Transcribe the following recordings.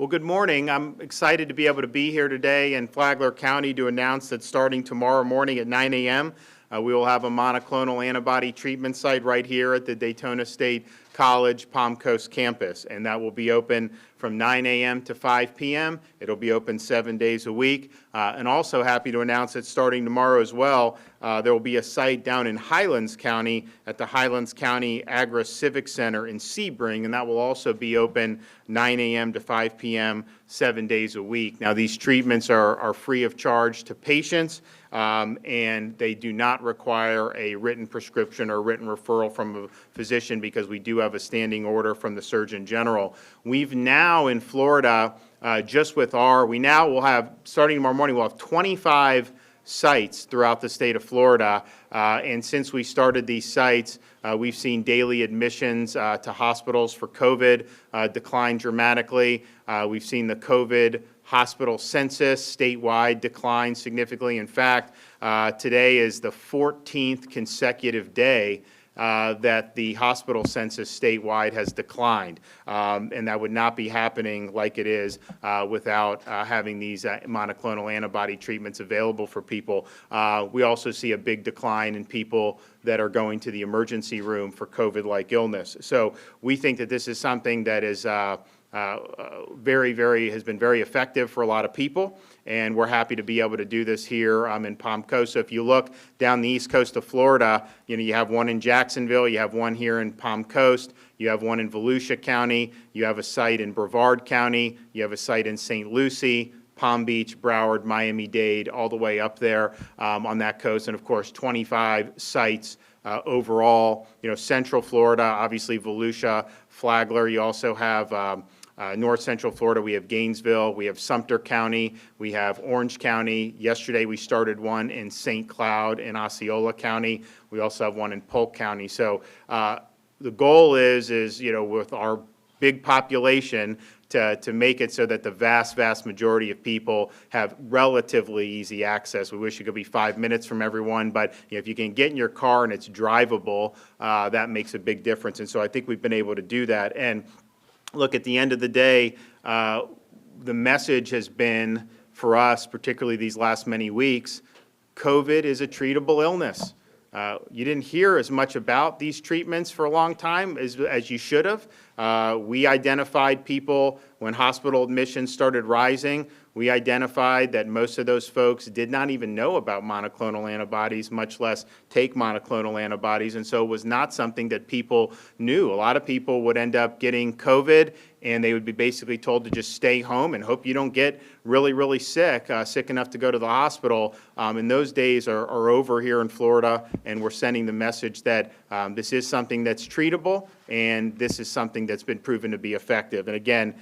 Well, good morning. I'm excited to be able to be here today in Flagler County to announce that starting tomorrow morning at 9 a.m., we will have a monoclonal antibody treatment site right here at the Daytona State College Palm Coast campus, and that will be open from 9 a.m. to 5 p.m. It'll be open 7 days a week. And also happy to announce that starting tomorrow as well, there will be a site down in Highlands County at the Highlands County Agri-Civic Center in Sebring, and that will also be open 9 a.m. to 5 p.m. 7 days a week. Now, these treatments are free of charge to patients, and they do not require a written prescription or written referral from a physician because we do have a standing order from the Surgeon General. We've now in Florida, just with we now will have, starting tomorrow morning, we'll have 25 sites throughout the state of Florida, and since we started these sites, we've seen daily admissions to hospitals for COVID decline dramatically. We've seen the COVID hospital census statewide decline significantly. In fact, today is the 14th consecutive day that the hospital census statewide has declined, and that would not be happening like it is without having these monoclonal antibody treatments available for people. We also see a big decline in people that are going to the emergency room for COVID-like illness. So we think that this is something that is has been very effective for a lot of people, and we're happy to be able to do this here in Palm Coast. So if you look down the east coast of Florida, you have one in Jacksonville, you have one here in Palm Coast, you have one in Volusia County, you have a site in Brevard County, you have a site in St. Lucie, Palm Beach, Broward, Miami-Dade, all the way up there on that coast, and of course 25 sites overall. Central Florida, obviously Volusia, Flagler. You also have North Central Florida, we have Gainesville, we have Sumter County, we have Orange County. Yesterday we started one in St. Cloud in Osceola County. We also have one in Polk County. So the goal is with our big population to make it so that the vast majority of people have relatively easy access. We wish it could be 5 minutes from everyone, but if you can get in your car and it's drivable, that makes a big difference. And so I think we've been able to do that. And look, at the end of the day, the message has been for us, particularly these last many weeks, COVID is a treatable illness. You didn't hear as much about these treatments for a long time as you should have. We identified people when hospital admissions started rising. We identified that most of those folks did not even know about monoclonal antibodies, much less take monoclonal antibodies, and so it was not something that people knew. A lot of people would end up getting COVID, and they would be basically told to just stay home and hope you don't get really sick enough to go to the hospital. And those days are over here in Florida, and we're sending the message that this is something that's treatable, and this is something that's been proven to be effective. And again,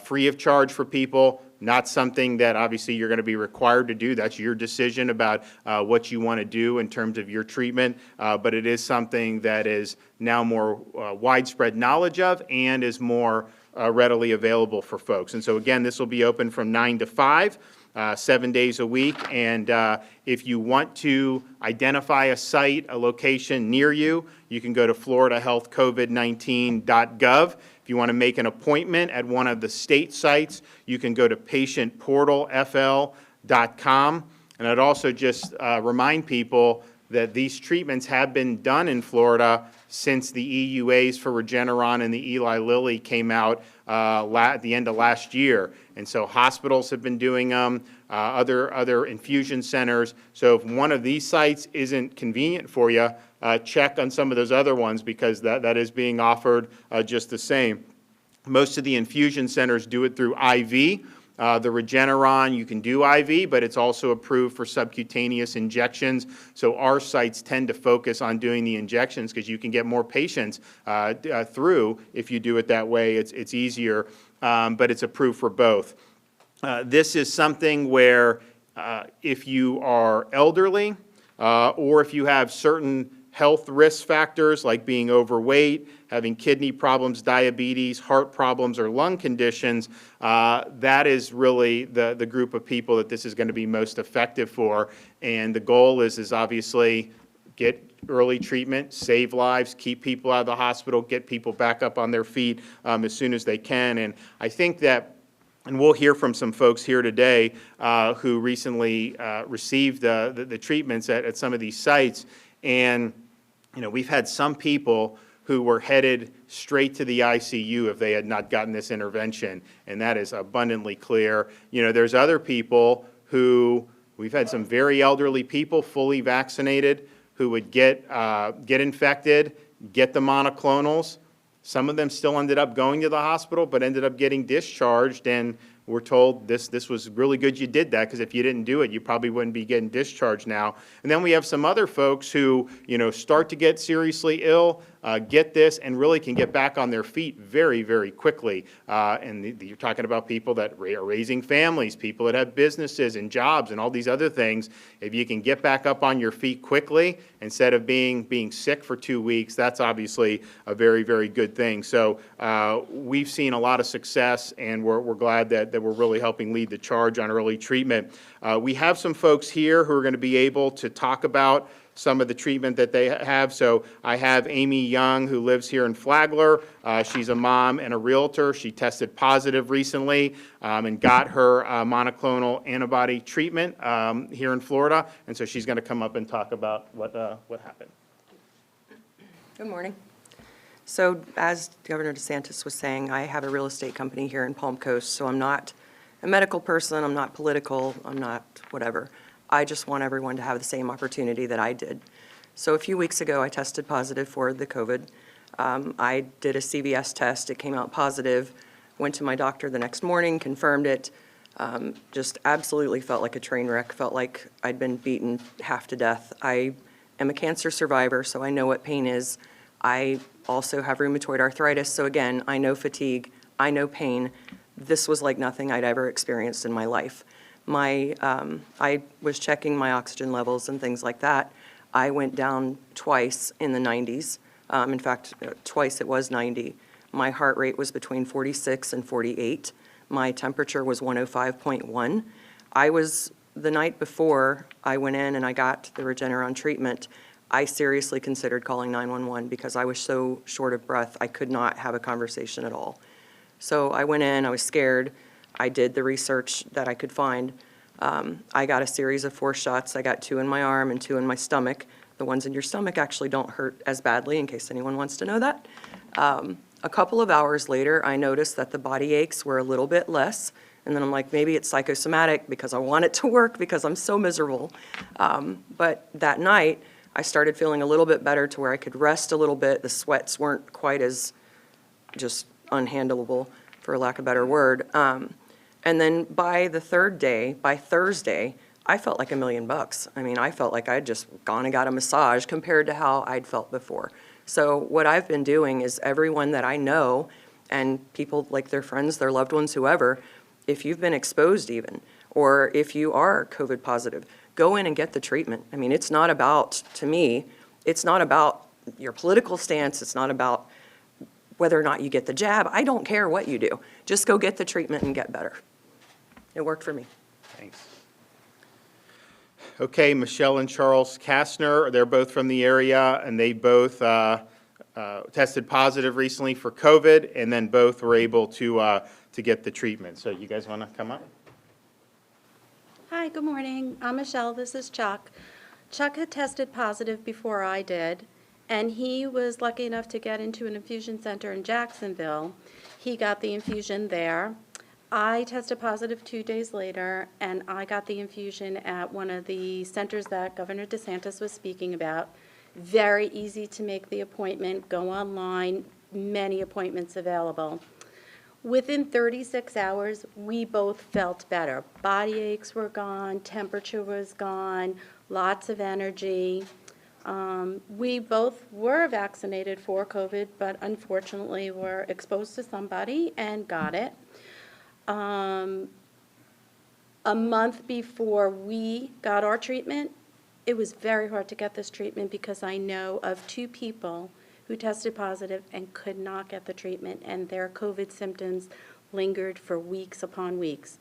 free of charge for people, not something that obviously you're going to be required to do. That's your decision about what you want to do in terms of your treatment, but it is something that is now more widespread knowledge of and is more readily available for folks. And so again, this will be open from 9 to 5. 7 days a week, and if you want to identify a site, a location near you, you can go to floridahealthcovid19.gov. If you want to make an appointment at one of the state sites, you can go to patientportalfl.com. And I'd also just remind people that these treatments have been done in Florida since the EUAs for Regeneron and the Eli Lilly came out at the end of last year. And so hospitals have been doing them, other infusion centers. So if one of these sites isn't convenient for you, check on some of those other ones because that is being offered just the same. Most of the infusion centers do it through IV. The Regeneron, you can do IV, but it's also approved for subcutaneous injections. So our sites tend to focus on doing the injections because you can get more patients through if you do it that way. It's easier, but it's approved for both. This is something where if you are elderly or if you have certain health risk factors like being overweight, having kidney problems, diabetes, heart problems, or lung conditions, that is really the group of people that this is going to be most effective for. And the goal is obviously get early treatment, save lives, keep people out of the hospital, get people back up on their feet as soon as they can. And I think that And we'll hear from some folks here today who recently received the treatments at some of these sites. And, we've had some people who were headed straight to the ICU if they had not gotten this intervention, and that is abundantly clear. There's other people who, we've had some very elderly people, fully vaccinated, who would get infected, get the monoclonals. Some of them still ended up going to the hospital, but ended up getting discharged, and we're told this was really good you did that, because if you didn't do it, you probably wouldn't be getting discharged now. And then we have some other folks who, start to get seriously ill, get this, and really can get back on their feet very, very quickly. And you're talking about people that are raising families, people that have businesses and jobs and all these other things. If you can get back up on your feet quickly instead of being sick for 2 weeks, that's obviously a very, very good thing. So we've seen a lot of success, and we're glad that we're really helping lead the charge on early treatment. We have some folks here who are going to be able to talk about some of the treatment that they have. So I have Amy Young, who lives here in Flagler. She's a mom and a realtor. She tested positive recently and got her monoclonal antibody treatment here in Florida. And so she's going to come up and talk about what happened. Good morning. So as Governor DeSantis was saying, I have a real estate company here in Palm Coast, so I'm not a medical person, I'm not political, I'm not whatever. I just want everyone to have the same opportunity that I did. So a few weeks ago, I tested positive for the COVID. I did a CVS test. It came out positive. Went to my doctor the next morning, confirmed it. Just absolutely felt like a train wreck, felt like I'd been beaten half to death. I am a cancer survivor, so I know what pain is. I also have rheumatoid arthritis, so again, I know fatigue, I know pain. This was like nothing I'd ever experienced in my life. I was checking my oxygen levels and things like that. I went down twice in the 90s. In fact, twice it was 90. My heart rate was between 46 and 48. My temperature was 105.1. The night before I went in and I got the Regeneron treatment, I seriously considered calling 911 because I was so short of breath, I could not have a conversation at all. So I went in, I was scared. I did the research that I could find. I got a series of 4 shots. I got 2 in my arm and 2 in my stomach. The ones in your stomach actually don't hurt as badly, in case anyone wants to know that. A couple of hours later, I noticed that the body aches were a little bit less. And then I'm like, maybe it's psychosomatic because I want it to work because I'm so miserable. But that night, I started feeling a little bit better to where I could rest a little bit. The sweats weren't quite as just unhandleable, for lack of a better word. And then by the 3rd day, by Thursday, I felt like $1 million. I mean, I felt like I'd just gone and got a massage compared to how I'd felt before. So what I've been doing is everyone that I know, and people like their friends, their loved ones, whoever, if you've been exposed even, or if you are COVID positive, go in and get the treatment. I mean, it's not about, to me, it's not about your political stance. It's not about whether or not you get the jab. I don't care what you do. Just go get the treatment and get better. It worked for me. Thanks. Okay, Michelle and Charles Kastner, they're both from the area, and they both tested positive recently for COVID, and then both were able to get the treatment. So you guys want to come up? Hi, good morning. I'm Michelle. This is Chuck. Chuck had tested positive before I did, and he was lucky enough to get into an infusion center in Jacksonville. He got the infusion there. I tested positive 2 days later, and I got the infusion at one of the centers that Governor DeSantis was speaking about. Very easy to make the appointment, go online, many appointments available. Within 36 hours, we both felt better. Body aches were gone, temperature was gone, lots of energy. We both were vaccinated for COVID, but unfortunately were exposed to somebody and got it. A month before we got our treatment, it was very hard to get this treatment because I know of 2 people who tested positive and could not get the treatment, and their COVID symptoms lingered for weeks upon weeks.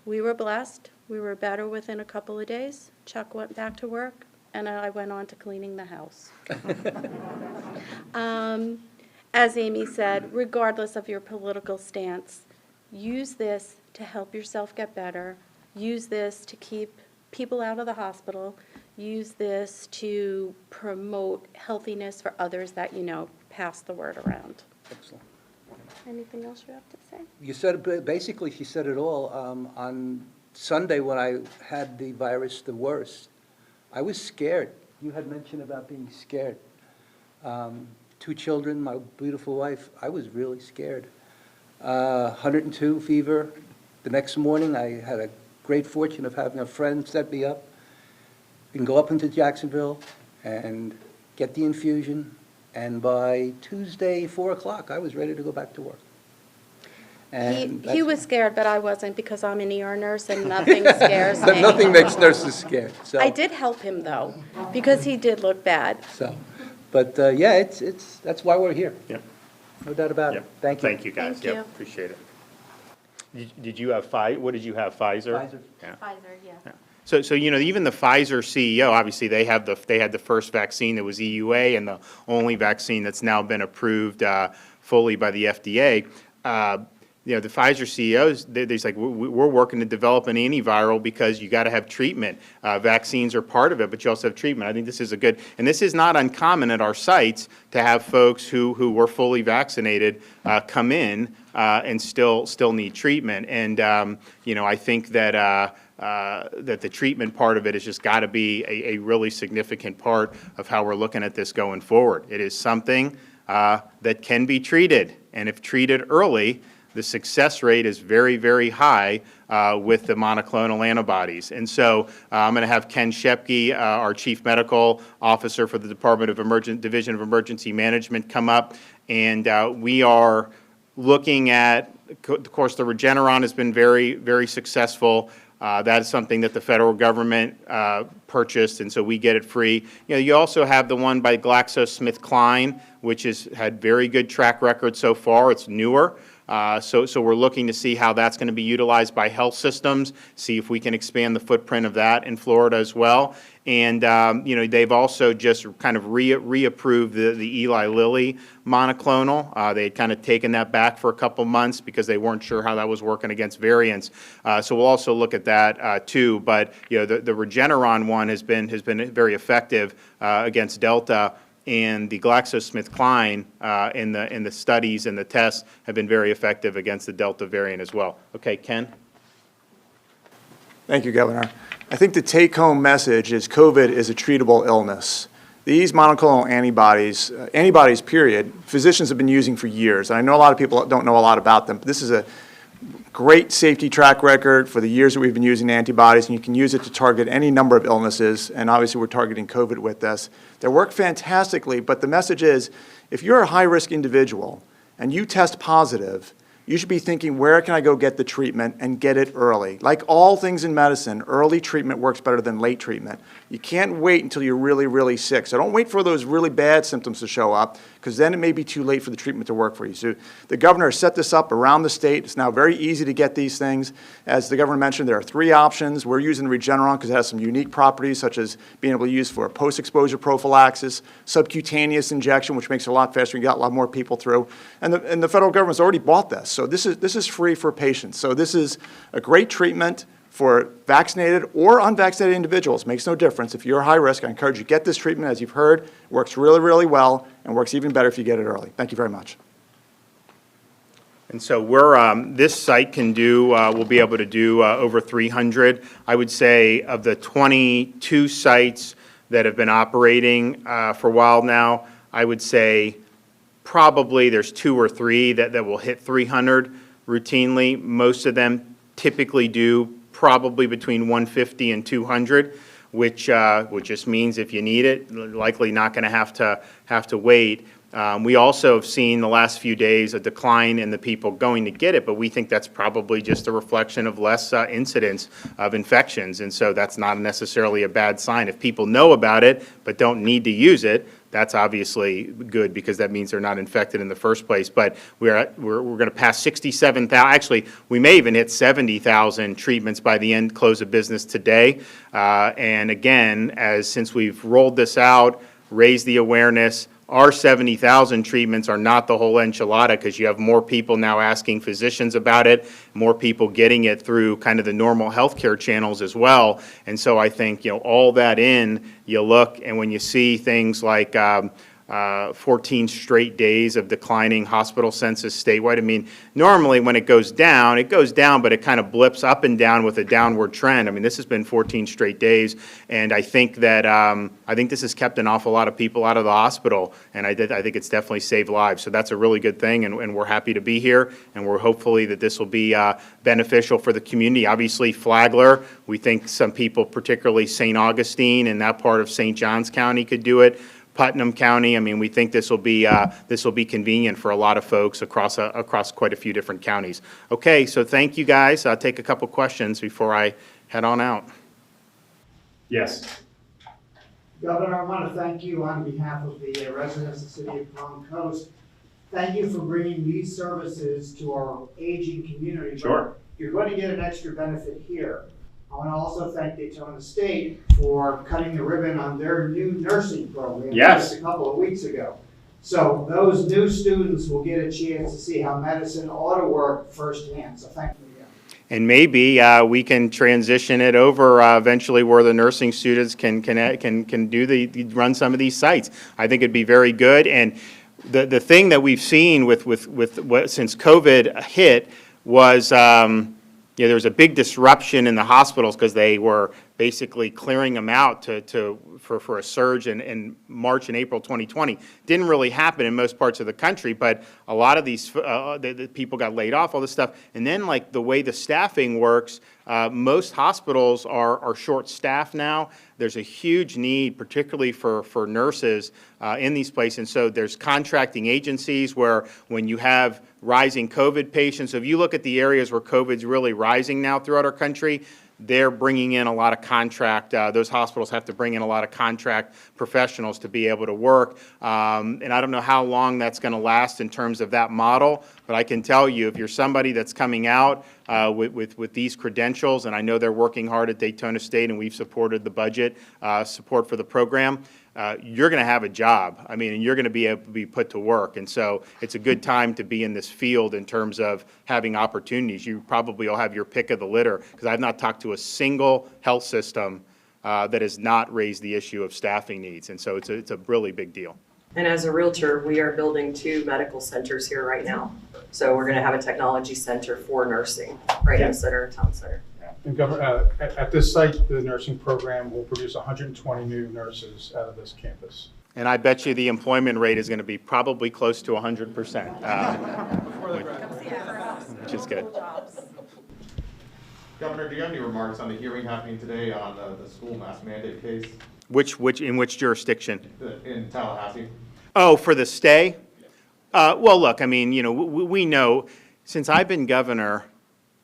We were blessed. We were better within a couple of days. Chuck went back to work, and I went on to cleaning the house. As Amy said, regardless of your political stance, use this to help yourself get better. Use this to keep people out of the hospital. Use this to promote healthiness for others that you know. Pass the word around. Excellent. Anything else you have to say? You said, basically, she said it all. On Sunday, when I had the virus the worst, I was scared. You had mentioned about being scared. 2 children, my beautiful wife, I was really scared. 102 fever. The next morning, I had a great fortune of having a friend set me up. We can go up into Jacksonville and get the infusion, and by Tuesday, 4 o'clock, I was ready to go back to work. And He was scared, but I wasn't, because I'm an ER nurse and nothing scares me. Nothing makes nurses scared, so. I did help him, though, because he did look bad. So, but, yeah, it's, that's why we're here. Yep. No doubt about it. Yep. Thank you. Thank you, guys. Thank Yep, you. appreciate it. Did you have what did you have, Pfizer? Pfizer. Yeah. Pfizer, yeah. So you know, even the Pfizer CEO, obviously, they had the first vaccine that was EUA and the only vaccine that's now been approved fully by the FDA. You know, the Pfizer CEOs, they're like, we're working to develop an antiviral because you got to have treatment. Vaccines are part of it, but you also have treatment. I think this is a good, and this is not uncommon at our sites to have folks who were fully vaccinated come in and still need treatment. And you know, I think that that the treatment part of it has just got to be a really significant part of how we're looking at this going forward. It is something that can be treated, and if treated early, the success rate is very, very high with the monoclonal antibodies. And so I'm going to have Ken Shepke, our Chief Medical Officer for the Division of Emergency Management, come up, and we are looking at, of course, the Regeneron has been very, very successful. That is something that the federal government purchased, and so we get it free. You know, you also have the one by GlaxoSmithKline, which has had very good track record so far. It's newer. So we're looking to see how that's going to be utilized by health systems, see if we can expand the footprint of that in Florida as well. And, you know, they've also just kind of reapproved the Eli Lilly monoclonal. They had kind of taken that back for a couple months because they weren't sure how that was working against variants. So we'll also look at that too. But, you know, the Regeneron one has been very effective against Delta. And the GlaxoSmithKline in the studies and the tests have been very effective against the Delta variant as well. Okay, Ken? Thank you, Governor. I think the take-home message is COVID is a treatable illness. These monoclonal antibodies, antibodies period, physicians have been using for years. And I know a lot of people don't know a lot about them, but this is a great safety track record for the years that we've been using antibodies, and you can use it to target any number of illnesses, and obviously we're targeting COVID with this. They work fantastically, but the message is, if you're a high-risk individual and you test positive, you should be thinking, where can I go get the treatment and get it early? Like all things in medicine, early treatment works better than late treatment. You can't wait until you're really, really sick. So don't wait for those really bad symptoms to show up, because then it may be too late for the treatment to work for you. So the governor has set this up around the state. It's now very easy to get these things. As the governor mentioned, there are 3 options. We're using the Regeneron because it has some unique properties, such as being able to use for post-exposure prophylaxis, subcutaneous injection, which makes it a lot faster. You got a lot more people through. And the federal government's already bought this. So this is free for patients. So this is a great treatment for vaccinated or unvaccinated individuals. Makes no difference. If you're high risk, I encourage you to get this treatment. As you've heard, it works really, really well, and works even better if you get it early. Thank you very much. And so we're, this site can do, we'll be able to do over 300. I would say of the 22 sites that have been operating for a while now, I would say probably there's 2 or 3 that will hit 300 routinely. Most of them typically do probably between 150 and 200, which just means if you need it, likely not going to have to wait. We also have seen the last few days a decline in the people going to get it, but we think that's probably just a reflection of less incidence of infections, and so that's not necessarily a bad sign. If people know about it but don't need to use it, that's obviously good because that means they're not infected in the first place. But we're going to pass 67,000. Actually, we may even hit 70,000 treatments by the close of business today. And again, since we've rolled this out, raised the awareness, our 70,000 treatments are not the whole enchilada, because you have more people now asking physicians about it, more people getting it through kind of the normal healthcare channels as well. And so I think, all that in, you look, and when you see things like 14 straight days of declining hospital census statewide. I mean, normally when it goes down, but it kind of blips up and down with a downward trend. I mean, this has been 14 straight days, and I think that this has kept an awful lot of people out of the hospital, and I think it's definitely saved lives. So that's a really good thing, and we're happy to be here, and we're hopefully that this will be beneficial for the community. Obviously, Flagler, we think some people, particularly St. Augustine and that part of St. Johns County, could do it. Putnam County, I mean, we think this will be convenient for a lot of folks across quite a few different counties. Okay, so thank you guys. I'll take a couple questions before I head on out. Yes. Governor, I want to thank you on behalf of the residents of the city of Palm Coast. Thank you for bringing these services to our aging community. Sure. You're going to get an extra benefit here. I want to also thank Daytona State for cutting the ribbon on their new nursing program just a couple of weeks ago. So those new students will get a chance to see how medicine ought to work firsthand. So thank you again. And maybe we can transition it over eventually where the nursing students can run some of these sites. I think it'd be very good. And the thing that we've seen with since COVID hit was there was a big disruption in the hospitals because they were basically clearing them out for a surge in March and April 2020. Didn't really happen in most parts of the country, but a lot of these the people got laid off, all this stuff. And then, like, the way the staffing works, most hospitals are short-staffed now. There's a huge need, particularly for nurses in these places. And so there's contracting agencies where when you have rising COVID patients, so if you look at the areas where COVID's really rising now throughout our country, they're bringing in a lot of those hospitals have to bring in a lot of contract professionals to be able to work. And I don't know how long that's going to last in terms of that model, but I can tell you, if you're somebody that's coming out with these credentials, and I know they're working hard at Daytona State, and we've supported the budget support for the program, you're going to have a job. I mean, and you're going to be able to be put to work. And so it's a good time to be in this field in terms of having opportunities. You probably will have your pick of the litter, because I've not talked to a single health system that has not raised the issue of staffing needs. And so it's a really big deal. And as a realtor, we are building 2 medical centers here right now. So we're going to have a technology center for nursing right in the center of town center. And Governor, at this site, the nursing program will produce 120 new nurses out of this campus. And I bet you the employment rate is going to be probably close to 100%, which is good. Governor, do you have any remarks on the hearing happening today on the school mask mandate case In which jurisdiction? in Tallahassee? Oh, for the stay? Well, look, I mean, we know, since I've been governor,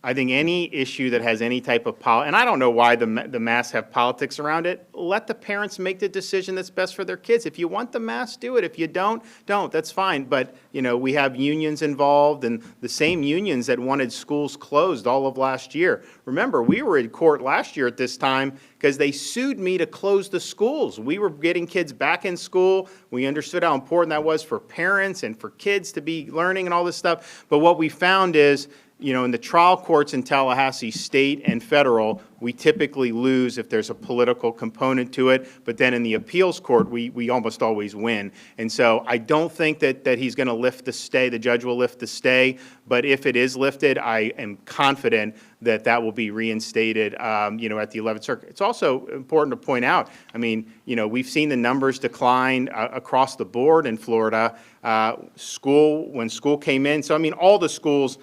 I think any issue that has any type of and I don't know why the masks have politics around it. Let the parents make the decision that's best for their kids. If you want the mask, do it. If you don't. That's fine. But, we have unions involved, and the same unions that wanted schools closed all of last year. Remember, we were in court last year at this time because they sued me to close the schools. We were getting kids back in school. We understood how important that was for parents and for kids to be learning and all this stuff. But what we found is, in the trial courts in Tallahassee, state and federal, we typically lose if there's a political component to it. But then in the appeals court, we almost always win. And so I don't think that he's going to lift the stay. The judge will lift the stay. But if it is lifted, I am confident that will be reinstated, at the 11th Circuit. It's also important to point out, I mean, we've seen the numbers decline across the board in Florida. When school came in, so I mean, all the schools,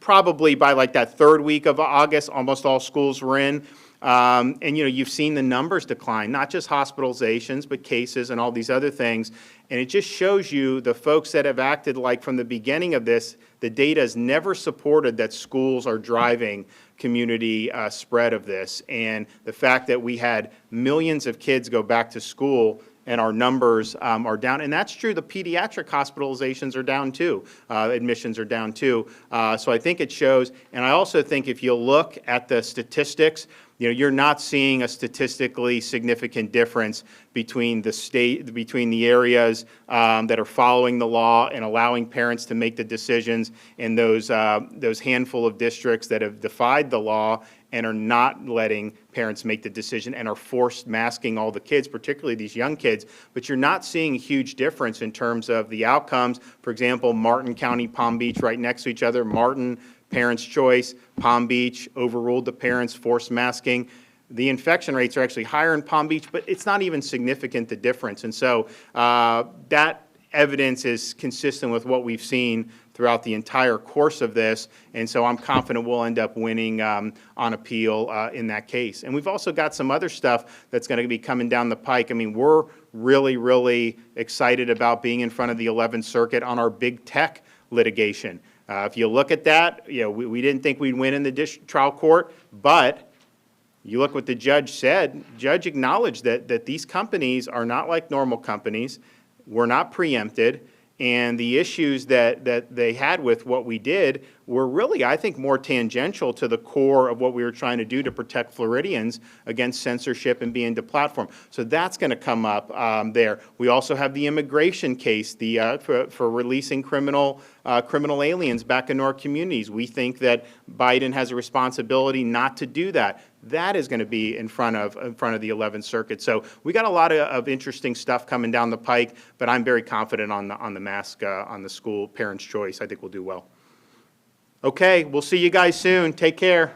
probably by like that 3rd week of August, almost all schools were in. And you've seen the numbers decline, not just hospitalizations, but cases and all these other things. And it just shows you the folks that have acted like from the beginning of this, the data has never supported that schools are driving community spread of this. And the fact that we had millions of kids go back to school and our numbers are down. And that's true. The pediatric hospitalizations are down too. Admissions are down too. So I think it shows. And I also think if you look at the statistics, you're not seeing a statistically significant difference between the areas that are following the law and allowing parents to make the decisions, and those handful of districts that have defied the law and are not letting parents make the decision and are forced masking all the kids, particularly these young kids. But you're not seeing a huge difference in terms of the outcomes. For example, Martin County, Palm Beach, right next to each other. Martin, parents' choice. Palm Beach overruled the parents, forced masking. The infection rates are actually higher in Palm Beach, but it's not even significant, the difference. And so that evidence is consistent with what we've seen throughout the entire course of this, and so I'm confident we'll end up winning on appeal in that case. And we've also got some other stuff that's going to be coming down the pike. I mean, we're really, really excited about being in front of the 11th Circuit on our big tech litigation. If you look at that, we didn't think we'd win in the trial court, but you look what the judge said. Judge acknowledged that these companies are not like normal companies. We're not preempted. And the issues that they had with what we did were really, I think, more tangential to the core of what we were trying to do to protect Floridians against censorship and being deplatformed. So that's going to come up there. We also have the immigration case for releasing criminal aliens back into our communities. We think that Biden has a responsibility not to do that. That is going to be in front of the 11th Circuit. So we got a lot of interesting stuff coming down the pike, but I'm very confident on the mask, on the school parents' choice. I think we'll do well. Okay, we'll see you guys soon. Take care.